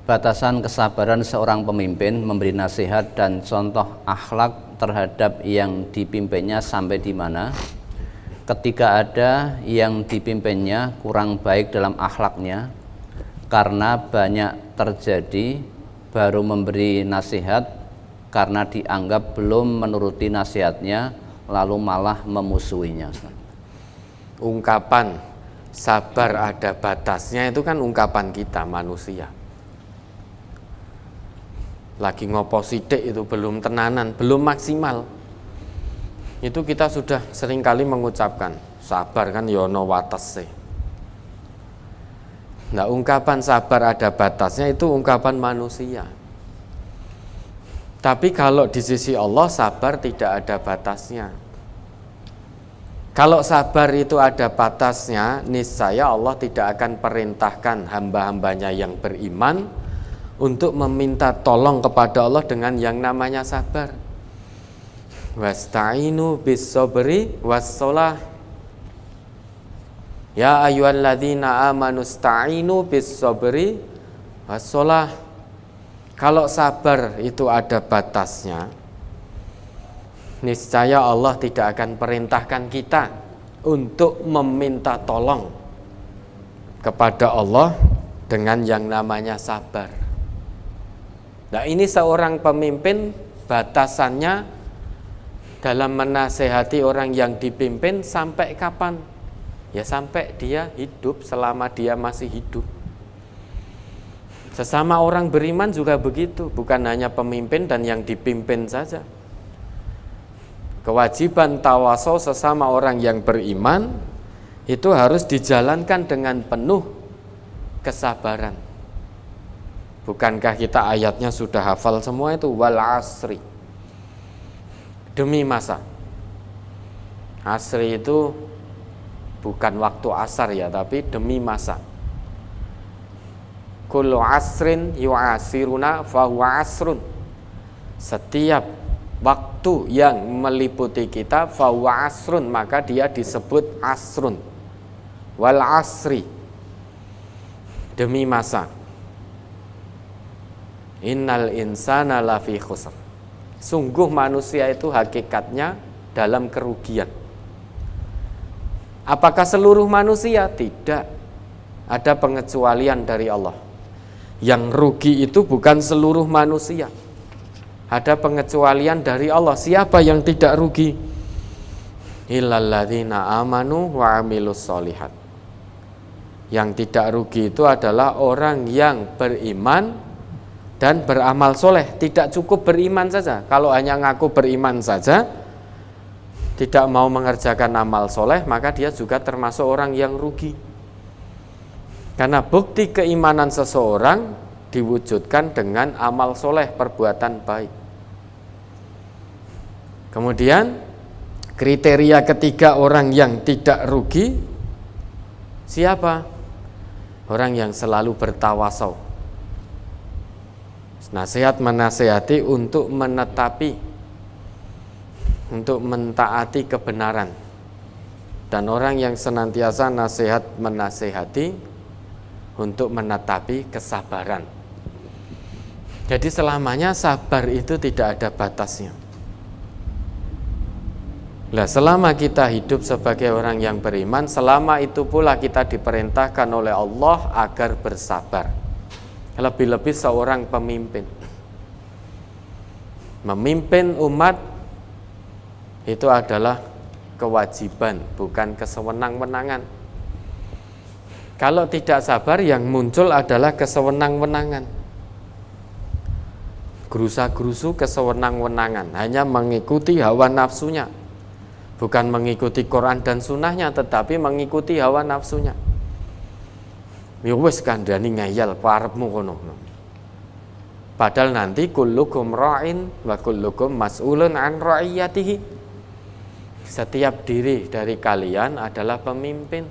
Batasan kesabaran seorang pemimpin memberi nasihat dan contoh akhlak terhadap yang dipimpinnya sampai di mana? Ketika ada yang dipimpinnya kurang baik dalam akhlaknya, karena banyak terjadi baru memberi nasihat karena dianggap belum menuruti nasihatnya, lalu malah memusuhinya. Ungkapan sabar ada batasnya itu kan ungkapan kita manusia. Lagi ngopo sidik itu belum tenanan, belum maksimal. Itu kita sudah seringkali mengucapkan sabar kan yono watese. Nah, ungkapan sabar ada batasnya itu ungkapan manusia. Tapi kalau di sisi Allah sabar tidak ada batasnya. Kalau sabar itu ada batasnya, niscaya Allah tidak akan perintahkan hamba-hambanya yang beriman untuk meminta tolong kepada Allah dengan yang namanya sabar. Wasta'inu bis-sabri was-shalah. Ya ayyuhalladzina amanu sta'inu bis-sabri was-shalah. Kalau sabar itu ada batasnya, niscaya Allah tidak akan perintahkan kita untuk meminta tolong kepada Allah dengan yang namanya sabar. Nah, ini seorang pemimpin batasannya dalam menasehati orang yang dipimpin sampai kapan? Ya sampai dia hidup, selama dia masih hidup. Sesama orang beriman juga begitu, bukan hanya pemimpin dan yang dipimpin saja. Kewajiban tawasau sesama orang yang beriman itu harus dijalankan dengan penuh kesabaran. Bukankah kita ayatnya sudah hafal semua itu? Wal asri, demi masa. Asri itu bukan waktu asar ya, tapi demi masa. Kullu asrin yu'asiruna fahuwa asrun. Setiap waktu yang meliputi kita fahuwa asrun, maka dia disebut asrun. Wal asri, demi masa. Innal insana lafi khusr. Sungguh manusia itu hakikatnya dalam kerugian. Apakah seluruh manusia? Tidak. Ada pengecualian dari Allah. Yang rugi itu bukan seluruh manusia. Ada pengecualian dari Allah. Siapa yang tidak rugi? Illalladzina amanu wa amilus sholihat. Yang tidak rugi itu adalah orang yang beriman dan beramal soleh. Tidak cukup beriman saja. Kalau hanya ngaku beriman saja, tidak mau mengerjakan amal soleh, maka dia juga termasuk orang yang rugi. Karena bukti keimanan seseorang diwujudkan dengan amal soleh, perbuatan baik. Kemudian kriteria ketiga orang yang tidak rugi, siapa? Orang yang selalu bertawasau. Nasihat menasehati untuk menetapi, untuk mentaati kebenaran. Dan orang yang senantiasa nasihat menasehati untuk menetapi kesabaran. Jadi selamanya sabar itu tidak ada batasnya. Nah, selama kita hidup sebagai orang yang beriman, selama itu pula kita diperintahkan oleh Allah agar bersabar. Lebih-lebih seorang pemimpin. Memimpin umat itu adalah kewajiban, bukan kesewenang-wenangan. Kalau tidak sabar, yang muncul adalah kesewenang-wenangan. Gerusa-gerusu kesewenang-wenangan, hanya mengikuti hawa nafsunya. Bukan mengikuti Quran dan sunnahnya, tetapi mengikuti hawa nafsunya. Ya wis kandhani ngayal parepmu kono. Padahal nanti kullukum ra'in wa kullukum mas'ulun an ra'iyatihi. Setiap diri dari kalian adalah pemimpin.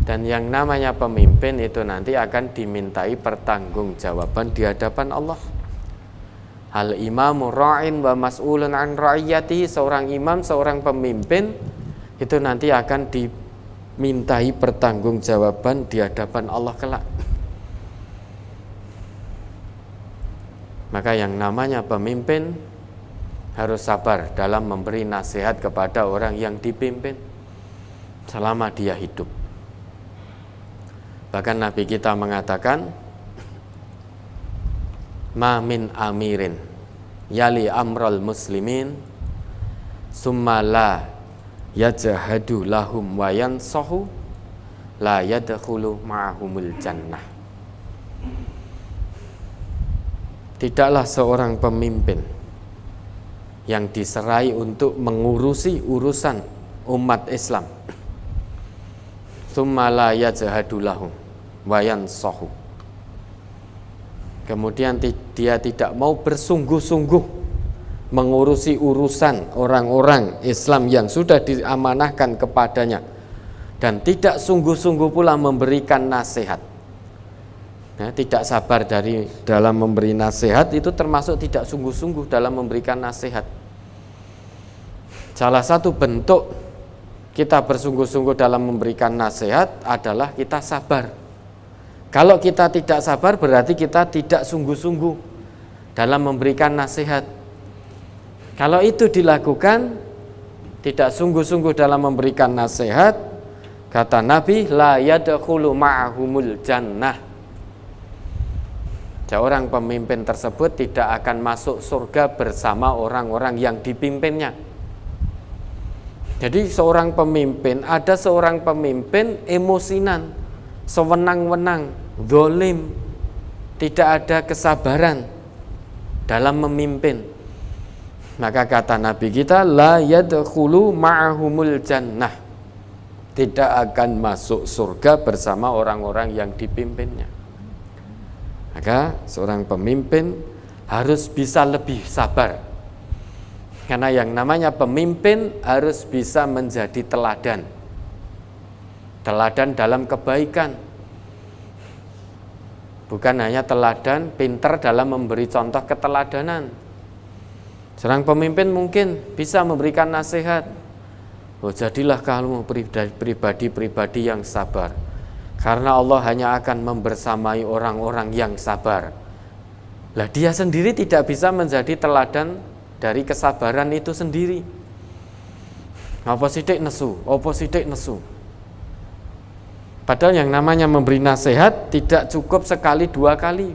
Dan yang namanya pemimpin itu nanti akan dimintai pertanggungjawaban di hadapan Allah. Al imamu ra'in wa mas'ulun an ra'iyatihi. Seorang imam, seorang pemimpin itu nanti akan dimintai pertanggungjawaban di hadapan Allah kelak. Maka yang namanya pemimpin harus sabar dalam memberi nasihat kepada orang yang dipimpin selama dia hidup. Bahkan Nabi kita mengatakan, ma min amirin yali amral muslimin summa la yajahadu lahum wa yansahu la yadkhulu ma'ahumul jannah. Tidaklah seorang pemimpin yang diserai untuk mengurusi urusan umat Islam summa la yajahadu lahum wa yansahu, kemudian dia tidak mau bersungguh-sungguh mengurusi urusan orang-orang Islam yang sudah diamanahkan kepadanya, dan tidak sungguh-sungguh pula memberikan nasihat. Tidak sabar dalam memberi nasihat itu termasuk tidak sungguh-sungguh dalam memberikan nasihat. Salah satu bentuk kita bersungguh-sungguh dalam memberikan nasihat adalah kita sabar. Kalau kita tidak sabar berarti kita tidak sungguh-sungguh dalam memberikan nasihat. Kalau itu dilakukan, tidak sungguh-sungguh dalam memberikan nasihat, kata Nabi, la yadkhulu ma'ahumul jannah. Seorang pemimpin tersebut tidak akan masuk surga bersama orang-orang yang dipimpinnya. Jadi ada seorang pemimpin emosinan, sewenang-wenang, zalim, tidak ada kesabaran dalam memimpin. Maka kata Nabi kita, la yadkhulu ma'ahumul jannah, tidak akan masuk surga bersama orang-orang yang dipimpinnya. Maka seorang pemimpin harus bisa lebih sabar, karena yang namanya pemimpin harus bisa menjadi teladan dalam kebaikan, bukan hanya teladan pintar dalam memberi contoh keteladanan. Seorang pemimpin mungkin bisa memberikan nasihat, jadilah kamu pribadi-pribadi yang sabar, karena Allah hanya akan membersamai orang-orang yang sabar. Lah dia sendiri tidak bisa menjadi teladan dari kesabaran itu sendiri. Apa sidik nesu. Padahal yang namanya memberi nasihat tidak cukup sekali dua kali.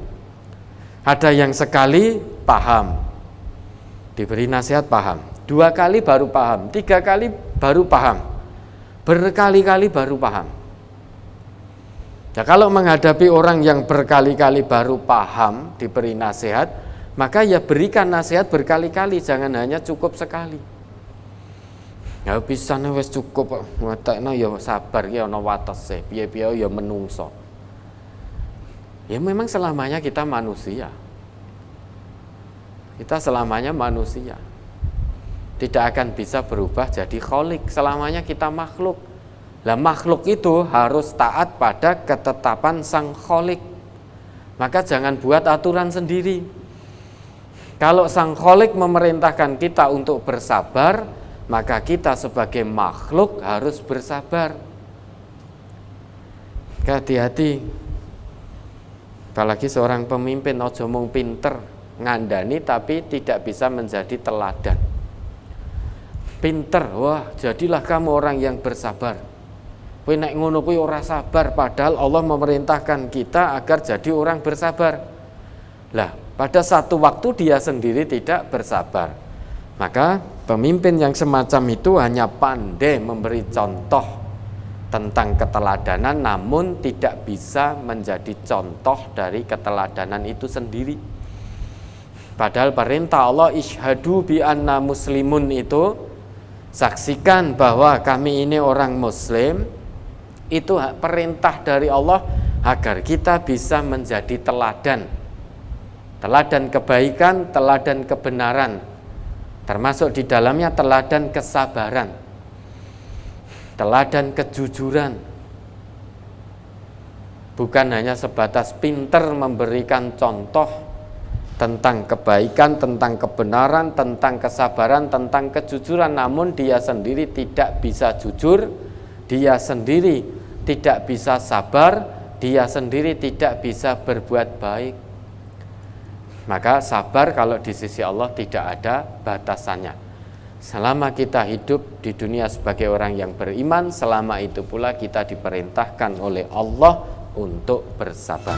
Ada yang sekali paham, diberi nasihat paham, 2 kali baru paham, 3 kali baru paham, berkali-kali baru paham. Nah, kalau menghadapi orang yang berkali-kali baru paham diberi nasihat, maka ya berikan nasihat berkali-kali, jangan hanya cukup sekali. Ya pisane wis cukup, ngatekno ya sabar ya ana watese, piye-piye ya menungso. Ya memang selamanya kita manusia. Kita selamanya manusia. Tidak akan bisa berubah jadi kholik, selamanya kita makhluk. Lah makhluk itu harus taat pada ketetapan sang kholik. Maka jangan buat aturan sendiri. Kalau sang kholik memerintahkan kita untuk bersabar, maka kita sebagai makhluk harus bersabar. Hati-hati. Apalagi seorang pemimpin ojo mung pinter ngandani tapi tidak bisa menjadi teladan. Pinter, wah jadilah kamu orang yang bersabar. Kowe nek ngono kuwi ora sabar, padahal Allah memerintahkan kita agar jadi orang bersabar. Lah, pada satu waktu dia sendiri tidak bersabar. Maka pemimpin yang semacam itu hanya pandai memberi contoh tentang keteladanan, namun tidak bisa menjadi contoh dari keteladanan itu sendiri. Padahal perintah Allah isyhadu bi anna muslimun itu, saksikan bahwa kami ini orang muslim, itu perintah dari Allah agar kita bisa menjadi teladan kebaikan, teladan kebenaran, termasuk di dalamnya teladan kesabaran, teladan kejujuran. Bukan hanya sebatas pinter memberikan contoh tentang kebaikan, tentang kebenaran, tentang kesabaran, tentang kejujuran, namun dia sendiri tidak bisa jujur, dia sendiri tidak bisa sabar, dia sendiri tidak bisa berbuat baik. Maka sabar kalau di sisi Allah tidak ada batasannya. Selama kita hidup di dunia sebagai orang yang beriman, selama itu pula kita diperintahkan oleh Allah untuk bersabar.